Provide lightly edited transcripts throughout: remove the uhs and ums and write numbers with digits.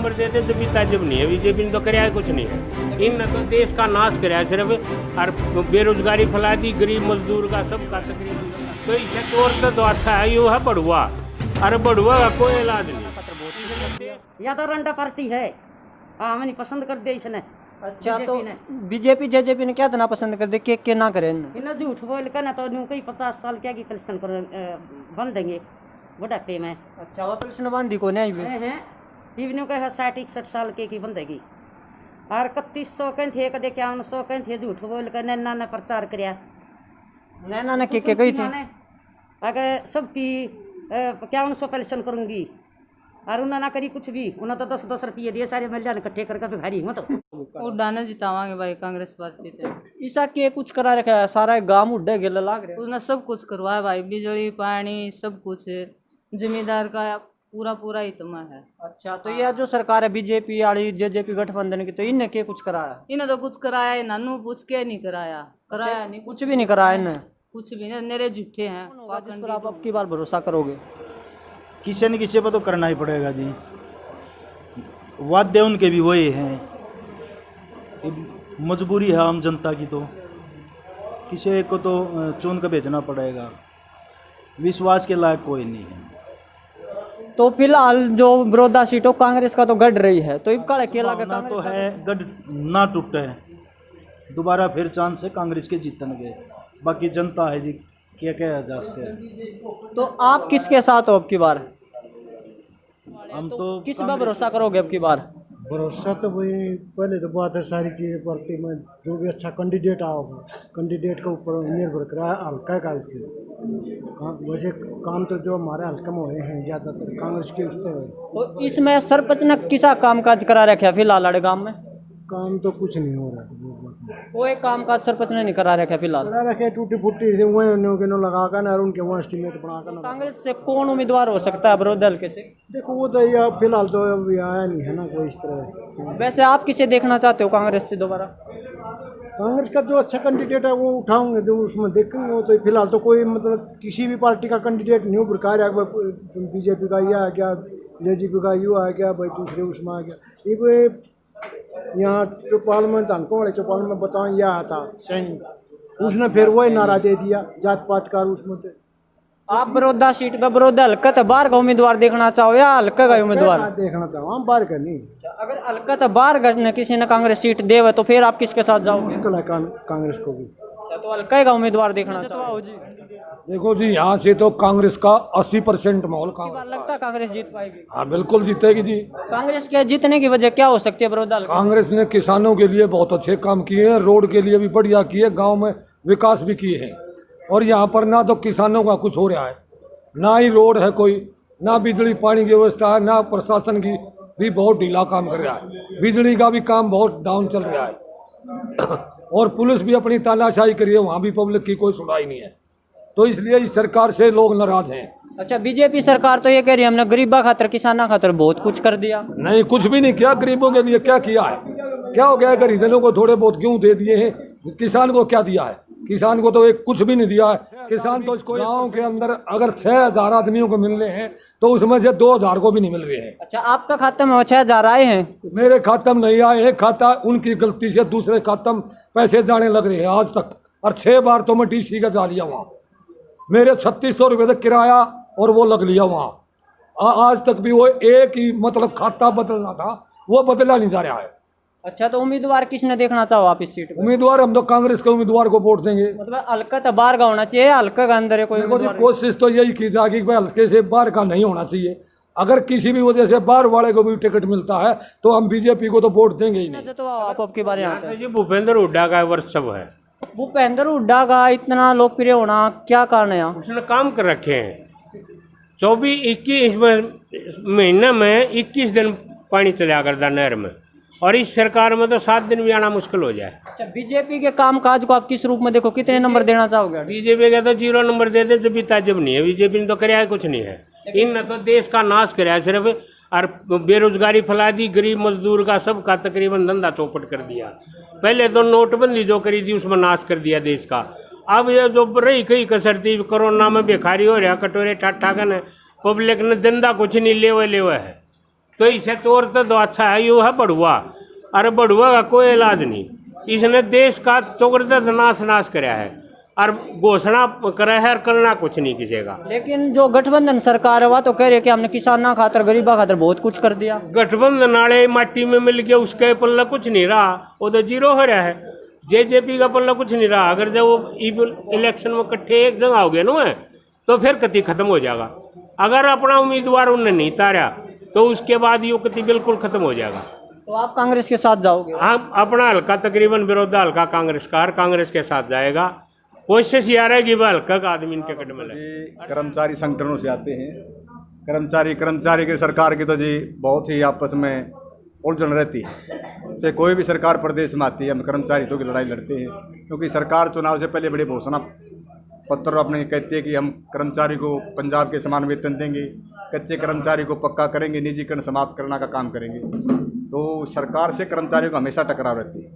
Number देते जब भी ताजब नहीं है। बीजेपी ने तो कराया कुछ नहीं है। इन तो देश का नाश कराया सिर्फ, और बेरोजगारी फैला दी, गरीब मजदूर का सबका तकरीबन। तो इसे तौर तो अच्छा है, यो है बढ़ुआ, अरे बढ़ुआ का कोई इलाज नहीं। या तो रंडा पार्टी है, हाँ मैंने पसंद कर दिया इसने। अच्छा, तो बीजेपी जेजेपी ने क्या देना पसंद कर दे के ना करे इन्हें झूठ बोल कर ना तो न्यू कई 50 साल क्या की पेंशन कर बन देंगे बुढ़ापे में। अच्छा, वो पेंशन बांधी को नहीं हैं इवन्यू का 60-61 साल के की बंदेगी, और 3100 कहीं थे कदे 5100 कहीं थे, झूठ बोल कर नैना ने प्रचार कराया। नैना ने के गई थी अगर सबकी 5100 पेंशन करूंगी, और उन्होंने ना करी कुछ भी। उन्होंने तो 10-10 रुपये दिए सारे महिला ने इकट्ठे करके भिखारी हूँ। तो उड़ाना जितावांगे भाई कांग्रेस पार्टी थे। ईसा के कुछ करा रखा है, सारा गांव उड्डे गेले लाग रहे। उसने सब कुछ करवाया भाई, बिजली पानी सब कुछ है, जिम्मेदार का पूरा हितमा है। अच्छा, तो यह जो सरकार है बीजेपी वाली जेजेपी गठबंधन की, तो इनने के कुछ कराया? इन्हें तो कुछ कराया, नानू पूछ के नहीं कराया नहीं, कुछ भी नहीं कराया इन्हें, कुछ भी नहीं, मेरे झूठे हैं। जिस पर आप अब की बार भरोसा करोगे? किसी न किसी पर तो करना ही पड़ेगा जी। वाद्य उनके भी वही हैं, मजबूरी है आम जनता की, तो किसी एक को तो चुन कर भेजना पड़ेगा। विश्वास के लायक कोई नहीं है। तो फिलहाल जो बड़ौदा सीट हो कांग्रेस का तो गढ़ रही है, तो इब काले केला का तो है गढ़ ना टूटे, दोबारा फिर चांस है कांग्रेस के जीतने। बाकी जनता है जी, क्या कहा जा सके। तो आप किसके साथ हो अब की बार? हम तो किस पर भरोसा करोगे अब की बार? भरोसा तो वही पहले तो बात है, सारी चीज़ें पार्टी में जो भी अच्छा कैंडिडेट आओगा, कैंडिडेट के ऊपर निर्भर करा है हल्का का उसको। वैसे काम तो जो हमारे हल्के में हुए हैं ज़्यादातर कांग्रेस के उससे हुए। तो इसमें सरपंच ने किसा काम काज करा रखा है फिलहाल आड़े गाँव में? काम तो कुछ नहीं हो रहा था वो बात में। कोई काम काज सरपंच ने नहीं करा रखा फिलहाल? करा रखे टूटी फूटी थे वहीं के नो लगा कर ना, उनके वहाँ एस्टीमेट बना कर। कांग्रेस से कौन उम्मीदवार हो सकता है बड़ौदा हल्के से? देखो वो तो यह फिलहाल तो अभी आया नहीं है ना कोई इस तरह। वैसे आप किसे देखना चाहते हो कांग्रेस से दोबारा? कांग्रेस का जो अच्छा कैंडिडेट है वो उठाऊंगे, जो उसमें देखेंगे। वो तो फिलहाल तो कोई मतलब किसी भी पार्टी का कैंडिडेट नहीं प्रकार है, बीजेपी का यह है क्या, जेजेपी का यू है क्या, भाई दूसरे उसमें आ गया। ये यहाँ चौपाल में धानकों वाले चौपाल में बताओ यह था सैनी, उसने फिर वही नारा दे दिया जात पात का उसमें। आप बड़ौदा सीट पे बड़ौदा हल्का तो बाहर का उम्मीदवार देखना चाहो या हल्का का उम्मीदवार देखना चाहो? हम बाहर का नहीं। अगर हल्का तो बाहर का किसी ने कांग्रेस सीट दे तो फिर आप किसके साथ जाओ? मुश्किल है कांग्रेस को भी। अच्छा, तो हल्का का उम्मीदवार देखना चाहो जी? देखो जी, यहाँ से तो कांग्रेस का 80% माहौल कांग्रेस लगता है कांग्रेस जीत पाएगी? हाँ बिल्कुल जीतेगी जी। कांग्रेस के जीतने की वजह क्या हो सकती है बड़ौदा? कांग्रेस ने किसानों के लिए बहुत अच्छे काम किए हैं, रोड के लिए भी बढ़िया किए, गांव में विकास भी किए हैं। और यहाँ पर ना तो किसानों का कुछ हो रहा है, ना ही रोड है कोई, ना बिजली पानी की व्यवस्था है, ना प्रशासन की भी बहुत ढीला काम कर रहा है। बिजली का भी काम बहुत डाउन चल रहा है और पुलिस भी अपनी तानाशाही करी है, वहाँ भी पब्लिक की कोई सुनाई नहीं है। तो इसलिए इस सरकार से लोग नाराज हैं। अच्छा, बीजेपी सरकार तो ये कह रही है हमने गरीबा खातर किसाना खातर बहुत कुछ कर दिया। नहीं, कुछ भी नहीं किया। गरीबों के लिए क्या किया है? क्या हो गया है? गरीबों को थोड़े बहुत क्यों दे दिए हैं? किसान को क्या दिया है? किसान को तो एक कुछ भी नहीं दिया है। किसान तो इसको गाँव के अंदर अगर 6000 आदमियों को मिलने हैं तो उसमें से 2000 को भी नहीं मिल रहे हैं। अच्छा, आपका खाते में 6000 आए हैं? मेरे खाते में नहीं आए हैं। खाता उनकी गलती से दूसरे खाते में पैसे जाने लग रहे हैं आज तक, और 6 बार तो मैं डीसी का जा लिया वहाँ। मेरे 3600 रुपये तक किराया और वो लग लिया वहाँ। आज तक भी वो एक ही मतलब खाता बदलना था, वो बदला नहीं जा रहा है। अच्छा, तो उम्मीदवार किसने देखना चाहो आप इस सीट पर? उम्मीदवार हम तो कांग्रेस के उम्मीदवार को वोट देंगे। मतलब हल्का तो बाहर का होना चाहिए, हल्का का अंदर है कोई? कोशिश तो यही की जाएगी कि हल्के से बाहर का नहीं होना चाहिए। अगर किसी भी वजह से बाहर वाले को भी टिकट मिलता है तो हम बीजेपी को तो वोट देंगे ही नहीं। तो आप आपके बारे में जी भूपेंद्र हुड्डा का वर्चस्व है। भूपेंद्र हुड्डा का इतना लोकप्रिय होना क्या कारण है? उसने काम कर रखे हैं। 21 महीने में 21 दिन पानी चला करता नहर में, और इस सरकार में तो 7 दिन भी आना मुश्किल हो जाए। अच्छा, बीजेपी के कामकाज को आप किस रूप में देखो, कितने नंबर देना चाहोगे? बीजेपी का तो 0 नंबर देते जब भी ताजब नहीं है। बीजेपी ने तो कराया कुछ नहीं है। इन तो देश का नाश कराया सिर्फ, और बेरोजगारी फैला दी, गरीब मजदूर का सबका तकरीबन धंधा चौपट कर दिया। पहले तो नोटबंदी जो करी थी उसमें नाश कर दिया देश का। अब ये जो रही कई कसर थी, कोरोना में बेकारी हो रहा, कटोरे ठाट ठाकन है, पब्लिक ने धंधा कुछ नहीं लेवे है। तो इसे चोर तो अच्छा है, यू है बढ़ुआ। अरे बढ़ुआ का कोई इलाज नहीं, इसने देश का चौगर्द नाश कराया है और घोषणा करे है और करना कुछ नहीं कीजिएगा। लेकिन जो गठबंधन सरकार है वह तो कह रही है कि हमने किसाना खातर गरीबा खातर बहुत कुछ कर दिया। गठबंधन नाले माटी में मिल गया, उसके पल्ला कुछ नहीं रहा, वो तो जीरो हो रहा है। जेजेपी का पल्ला कुछ नहीं रहा। अगर जब वो इलेक्शन में इकट्ठे एक जगह हो गए ना तो फिर कति खत्म हो जाएगा। अगर अपना उम्मीदवार उन्हें नहीं तारा तो उसके बाद ये कति बिल्कुल खत्म हो जाएगा। तो आप कांग्रेस के साथ जाओगे? हम अपना हल्का तकरीबन विरोधा हल्का कांग्रेस के साथ जाएगा। कोशिश ये रहेगी वह हल्का का आदमी इनके कदम में लगे। कर्मचारी संगठनों से आते हैं। कर्मचारी की सरकार की तो जी बहुत ही आपस में उलझन रहती है। चाहे कोई भी सरकार प्रदेश में आती है, हम कर्मचारी हितों की लड़ाई लड़ते हैं, क्योंकि सरकार चुनाव से पहले बड़े घोषणा पत्र अपने कहती है कि हम कर्मचारी को पंजाब के समान वेतन देंगे, कच्चे कर्मचारी को पक्का करेंगे, निजीकरण समाप्त करने का काम करेंगे। तो सरकार से कर्मचारियों को हमेशा टकराव रहती है।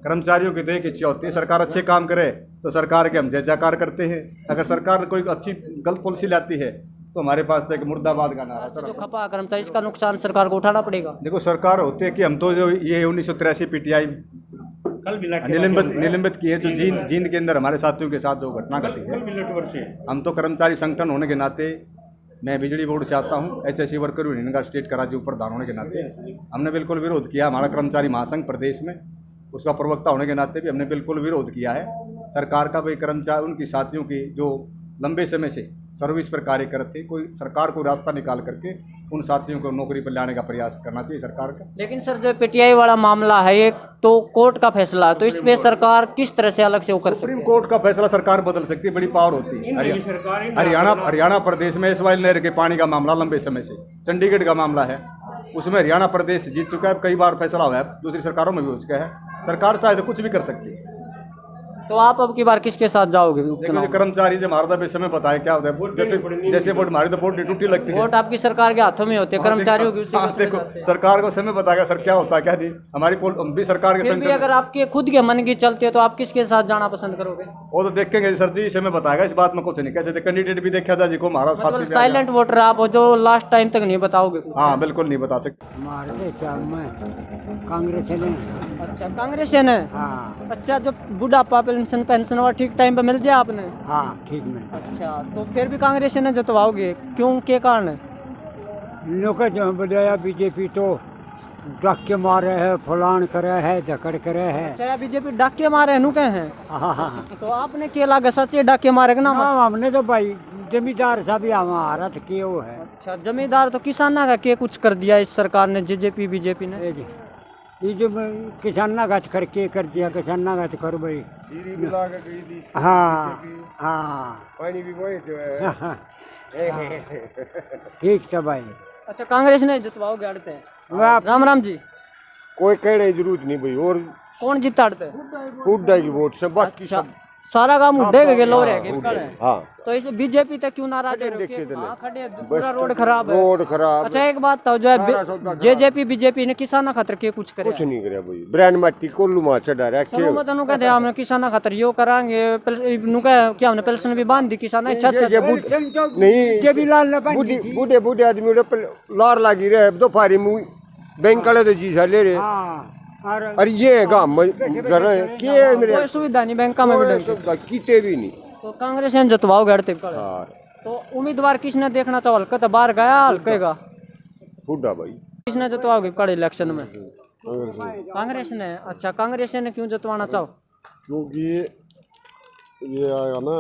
कर्मचारियों की तो एक इच्छा होती है सरकार अच्छे काम करे, तो सरकार के हम जय जयकार करते हैं। अगर सरकार कोई अच्छी गलत पॉलिसी लाती है तो हमारे पास तो एक मुर्दाबाद का नारा है। जो खपा कर्मचारी इसका नुकसान सरकार को उठाना पड़ेगा। देखो सरकार होते है कि हम तो जो ये 1983 पीटीआई निलंबित की है, जो जींद के अंदर हमारे साथियों के साथ जो घटना घटी है, हम तो कर्मचारी संगठन होने के नाते, मैं बिजली बोर्ड से आता हूँ, HSE वर्कर यूनियन का स्टेट का राज्य प्रधान होने के नाते हमने बिल्कुल विरोध किया। हमारा कर्मचारी महासंघ प्रदेश में उसका प्रवक्ता होने के नाते भी हमने बिल्कुल विरोध किया है सरकार का। भाई कर्मचारी उनकी साथियों की जो लंबे समय से सर्विस पर कार्य करते, कोई सरकार को रास्ता निकाल करके उन साथियों को नौकरी पर लाने का प्रयास करना चाहिए सरकार का। लेकिन सर जो पीटीआई वाला मामला है एक तो कोर्ट का फैसला है, तो इस पे सरकार किस तरह से अलग से वो कर सकती है? सुप्रीम कोर्ट का फैसला सरकार बदल सकती है, बड़ी पावर होती है। हरियाणा प्रदेश में इस्माइल नहर के पानी का मामला लंबे समय से चंडीगढ़ का मामला है, उसमें हरियाणा प्रदेश जीत चुका है, कई बार फैसला हुआ है, दूसरी सरकारों में भी हो चुका है। सरकार चाहे तो कुछ भी कर सकती है। तो आप अब की बार किसके साथ जाओगे? देखो कर्मचारी जब हमारा भी समय बताया क्या होता है, जैसे वोट हमारी तो वोट टूटी लगती है। वोट आपकी सरकार के हाथों में होते हैं, कर्मचारियों की। देखो सरकार को समय बताएगा सर क्या होता है क्या नहीं। हमारी हम भी सरकार के संग अगर आपके खुद के मन की चलती है तो आप किसके साथ जाना पसंद करोगे? वो तो देखेंगे सर जी, समय बताएगा, इस बात में कुछ नहीं। कैसे कैंडिडेट भी देखा था जी को हमारा साथी साइलेंट वोटर आप जो लास्ट टाइम तक नहीं बताओगे? हाँ बिल्कुल नहीं बता सकते। हमारे ख्याल में कांग्रेस ने। अच्छा कांग्रेस है। हाँ। अच्छा जो बुढ़ापा पेंशन और ठीक टाइम पे मिल जाए आपने? हाँ ठीक में। अच्छा तो फिर भी कांग्रेस ने जतवाओगे, क्यों, के कारण? लोग जो बताया बीजेपी तो डाके मारे है, फलान करे है, धकड़ करे है। अच्छा बीजेपी डाके मारे नु कहे हैं? हाँ हाँ। तो आपने के लगा सच्चे डाके मारे का नाम? हमने तो भाई जमींदार था भी हमारा तो के वो है। अच्छा जमींदार तो किसाना का के कुछ कर दिया इस सरकार ने, जेजेपी बीजेपी ने? ये जो किसाना का करके कर दिया, किसाना का कर भाई। हाँ हाँ पानी भी ठीक था भाई। अच्छा कांग्रेस ने जितवाओगे अड़ते हैं? राम राम जी। कोई कहने की जरूरत नहीं भाई। और कौन जीता अड़ते? हुड्डा की वोट से बाकी सब सारा काम उड़े के लो रहे। हाँ तो इस बीजेपी तक क्यों नाराज हो? खड़े पूरा रोड खराब है। रोड खराब। अच्छा एक बात तो जो है जेजेपी बीजेपी ने किसाना खातर के कुछ करे? कुछ नहीं करे भाई। ब्रांड माटी कोल्लू मार चढ़ा रखे। चलो मत नु कहते हमने किसाना खातर यो करांगे, नु कह क्या हमने पेंशन भी बांध दी किसाना। अच्छा नहीं के भी लाल न बूढ़े बूढ़े आदमी लार लागी रहे तो फारी मुंह बैंक वाले तो जी ले रहे। अरे ये गांव कोई सुविधा नहीं बैंक में भी कीते भी नहीं। तो कांग्रेस ने जतवाओ गढ़ते। तो उम्मीदवार किसने देखना चाहो? हल्का तो बाहर गया हल्केगा हुड्डा भाई। किसने जतवाओगे कड़े इलेक्शन में? कांग्रेस ने। अच्छा कांग्रेस ने क्यों जतवाना चाहो? क्योंकि ये आएगा ना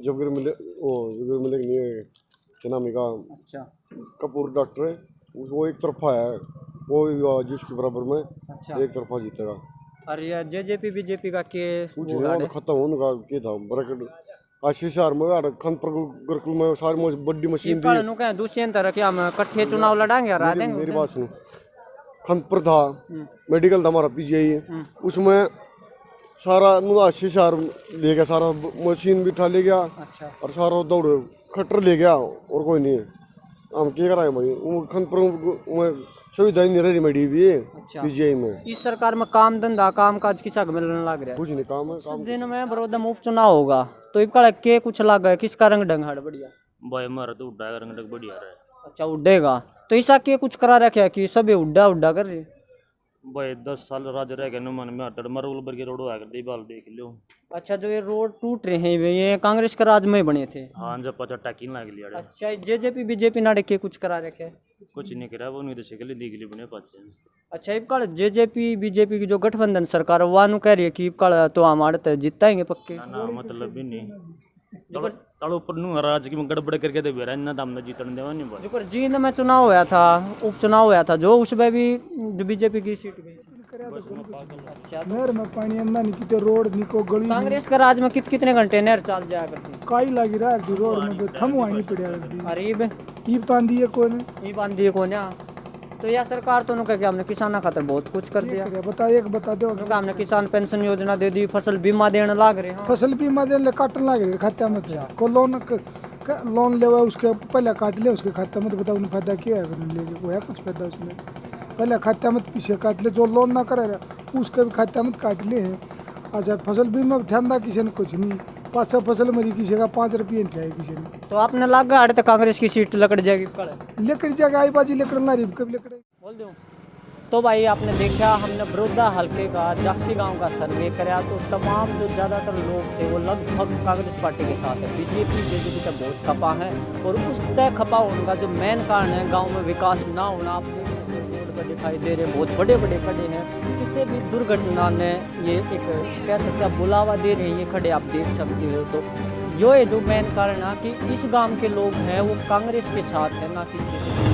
जबगर मिले नहीं क्या नाम है? अच्छा कपूर डॉक्टर है, वो एक तरफा है, वो जिसके बराबर में। अच्छा एक तरफा जीतेगा। अरे यार जेजेपी बीजेपी का के खत्म होने का के था ब्रैकेट आशीष शहर में खन पर गुरुकुल में सारी बड़ी मशीन थी। नु कह दूसरे तरह के हम इकट्ठे चुनाव लड़ाएंगे हरा देंगे। मेरी बात सुनो, खनपुर था मेडिकल था हमारा पीजीआई, उसमें सारा आशीष शहर ले गया, सारा मशीन भी उठा ले गया। अच्छा और सारा दौड़ खट्टर ले गया और कोई नहीं है। हम क्या कराए भाई? खनपुर में सुविधा नहीं रही मेडी भी पीजीआई में। इस सरकार में काम धंधा काम काज किसा मिलने लग रहा है? कुछ नहीं काम है। काम दिन में बड़ौदा में उपचुनाव होगा तो इबका के कुछ लग गया, किसका रंग ढंग बढ़िया? भाई हमारा तो उड्डा रंग बढ़िया रहा है। अच्छा उड़ेगा। तो ऐसा के कुछ करा रखे है कि सब उड्डा उड्डा कर रहे? भाई 10 साल राज रह गए मन में हटड़ मरूल बर के रोड आकर दी बाल देख लो। अच्छा, जो ये रोड टूट रहे हैं ये कांग्रेस के राज में ही बने थे? हाँ जब पचा टाकी लाग लिया। अच्छा, जेजेपी बीजेपी नाड़े के कुछ करा रखे? कुछ नहीं करा, वो नहीं तो शिकल दिख ली बने पाचे। अच्छा, इब काल जेजेपी बीजेपी की जो गठबंधन सरकार है वानु कह रही है कि इब काल तो हमारे तो जीताएंगे पक्के। ना मतलब भी नहीं तड़ो पर नु राज की गड़बड़ करके दे बेरा ना दाम में जीतन देवा नहीं बोल। जो जींद में चुनाव होया था, उपचुनाव होया था जो, उसमें भी बीजेपी की सीट गई। अच्छा, नहर में पानी अंदर नहीं किते रोड निको गली कांग्रेस के राज में कितने घंटे नहर चल जाया करती? काई लगी रहा है रोड में थमवा नहीं पड़या करती। अरे ईब तो आंदी है कौन ये बांधी को ना, तो यह सरकार तो क्या हमने किसाना खातर बहुत कुछ कर दिया। बता एक बता दो उन्होंने हमने किसान पेंशन योजना दे दी, फसल बीमा देने लाग रहे हैं। फसल बीमा दे ले काटन लग रहे खाते में तो को लोन लेवा उसके पहले काट ले उसके खाते में, तो बताओ उन्हें फायदा क्या है लेके कोई है कुछ फायदा उसमें? पहले खाते में पीछे काट ले, जो लोन ना करे उसके भी खाते में काट ले हैं। अच्छा, फसल बीमा ध्यान दा किसी ने कुछ नहीं, 500 फसल मरी किसी का 5 रुपये नहीं किसी ने। तो आपने लागा आड़े तो कांग्रेस की सीट लकड़ जाएगी? लेकर जाएगा आई बाजी लेकर ना रिब कब लेकर बोल दूँ तो भाई आपने देखा हमने बड़ौदा हल्के का जाक्सी गांव का सर्वे कराया, तो तमाम जो ज़्यादातर लोग थे वो लगभग कांग्रेस पार्टी के साथ है। बीजेपी जेजेपी तक बहुत खपा है, और उस तय खपा होने का जो मेन कारण है गांव में विकास ना होना। आपको रोड पर दिखाई दे रहे बहुत बड़े बड़े खड़े हैं, किसी भी दुर्घटना ने ये एक कह सकते हैं बुलावा दे रहे हैं ये खड़े, आप देख सकते हो। तो ये जो मेन कारण है कि इस गांव के लोग हैं वो कांग्रेस के साथ है, ना कि